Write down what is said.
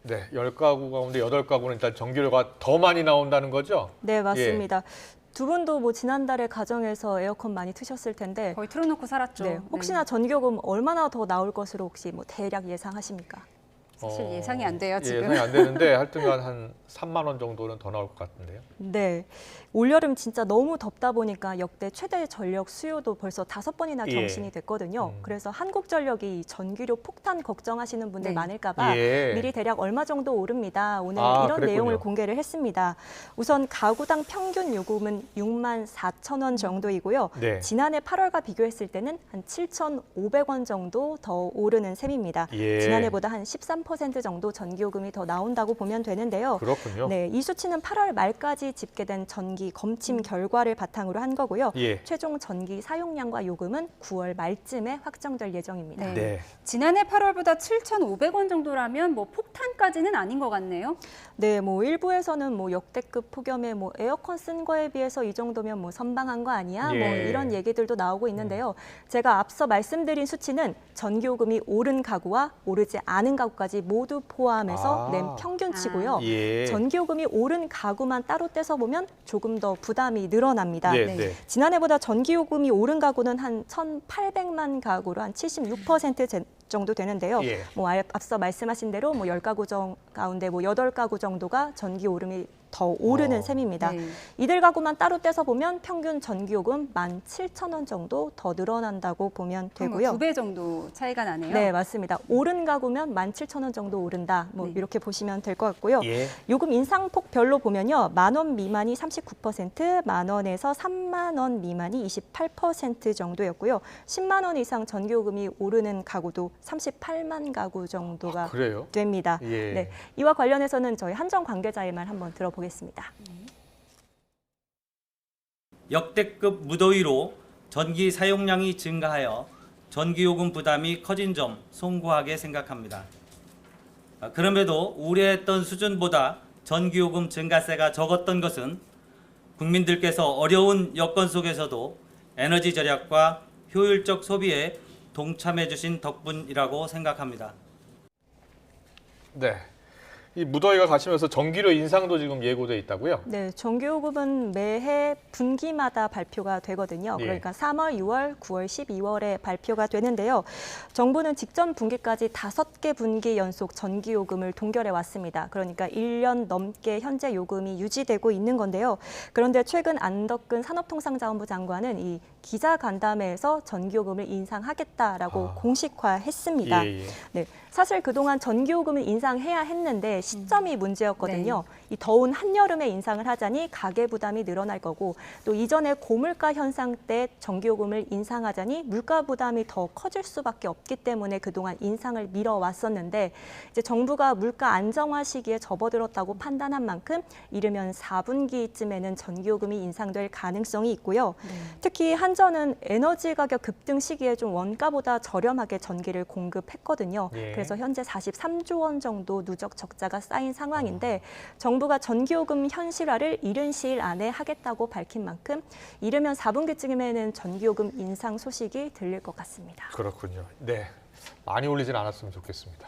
네, 10가구 가운데 8가구는 일단 전기료가 더 많이 나온다는 거죠? 네, 맞습니다. 두 분도 뭐 지난달에 가정에서 에어컨 많이 트셨을 텐데 거의 틀어놓고 살았죠. 네, 혹시나 전기요금 얼마나 더 나올 것으로 혹시 뭐 대략 예상하십니까? 사실 예상이 안 돼요, 지금. 예상이 안 되는데 하여튼간 한 3만 원 정도는 더 나올 것 같은데요. 네, 올여름 진짜 너무 덥다 보니까 역대 최대 전력 수요도 벌써 5번이나 예. 경신이 됐거든요. 그래서 한국전력이 이 전기료 폭탄 걱정하시는 분들 네. 많을까 봐 예. 미리 대략 얼마 정도 오릅니다. 오늘 아, 이런 그랬군요. 내용을 공개를 했습니다. 우선 가구당 평균 요금은 6만 4천 원 정도이고요. 네. 지난해 8월과 비교했을 때는 한 7,500원 정도 더 오르는 셈입니다. 예. 지난해보다 한 13% 정도 전기요금이 더 나온다고 보면 되는데요. 그렇군요. 네, 이 수치는 8월 말까지 집계된 전기 검침 결과를 바탕으로 한 거고요. 예. 최종 전기 사용량과 요금은 9월 말쯤에 확정될 예정입니다. 네. 네. 지난해 8월보다 7,500원 정도라면 뭐 폭탄까지는 아닌 것 같네요. 네, 뭐 일부에서는 뭐 역대급 폭염에 뭐 에어컨 쓴 거에 비해서 이 정도면 뭐 선방한 거 아니야? 예. 뭐 이런 얘기들도 나오고 있는데요. 제가 앞서 말씀드린 수치는 전기요금이 오른 가구와 오르지 않은 가구까지 모두 포함해서 아. 낸 평균치고요. 예. 전기요금이 오른 가구만 따로 떼서 보면 조금 더 부담이 늘어납니다. 네, 네. 네. 지난해보다 전기요금이 오른 가구는 한 1,800만 가구로 한 76% 정도 되는데요. 예. 뭐 앞서 말씀하신 대로 뭐 10가구 가운데 뭐 8가구 정도가 전기 오름이 더 오르는 셈입니다. 네. 이들 가구만 따로 떼서 보면 평균 전기요금 17,000원 정도 더 늘어난다고 보면 되고요. 2배 정도 차이가 나네요. 네, 맞습니다. 오른 가구면 17,000원 정도 오른다. 뭐 네. 이렇게 보시면 될 것 같고요. 예. 요금 인상폭별로 보면요. 10,000원 미만이 39%, 10,000원에서 30,000원 미만이 28% 정도였고요. 10만 원 이상 전기요금이 오르는 가구도 38만 가구 정도가 그래요? 됩니다. 예. 네, 이와 관련해서는 저희 한정 관계자의 말 한번 들어보겠습니다. 역대급 무더위로 전기 사용량이 증가하여 전기요금 부담이 커진 점 송구하게 생각합니다. 그럼에도 우려했던 수준보다 전기요금 증가세가 적었던 것은 국민들께서 어려운 여건 속에서도 에너지 절약과 효율적 소비에 동참해 주신 덕분이라고 생각합니다. 네. 이 무더위가 가시면서 전기료 인상도 지금 예고돼 있다고요? 네, 전기요금은 매해 분기마다 발표가 되거든요. 예. 그러니까 3월, 6월, 9월, 12월에 발표가 되는데요. 정부는 직전 분기까지 5개 분기 연속 전기요금을 동결해 왔습니다. 그러니까 1년 넘게 현재 요금이 유지되고 있는 건데요. 그런데 최근 안덕근 산업통상자원부 장관은 이 기자간담회에서 전기요금을 인상하겠다라고 공식화했습니다. 예, 예. 네, 사실 그동안 전기요금을 인상해야 했는데 시점이 문제였거든요. 이 더운 한여름에 인상을 하자니 가계 부담이 늘어날 거고 또 이전에 고물가 현상 때 전기요금을 인상하자니 물가 부담이 더 커질 수밖에 없기 때문에 그동안 인상을 미뤄왔었는데 이제 정부가 물가 안정화 시기에 접어들었다고 판단한 만큼 이르면 4분기쯤에는 전기요금이 인상될 가능성이 있고요. 특히 한전은 에너지 가격 급등 시기에 좀 원가보다 저렴하게 전기를 공급했거든요. 예. 그래서 현재 43조 원 정도 누적 적자가 쌓인 상황인데 정부가 전기요금 현실화를 이른 시일 안에 하겠다고 밝힌 만큼 이르면 4분기쯤에는 전기요금 인상 소식이 들릴 것 같습니다. 그렇군요. 네. 많이 올리진 않았으면 좋겠습니다.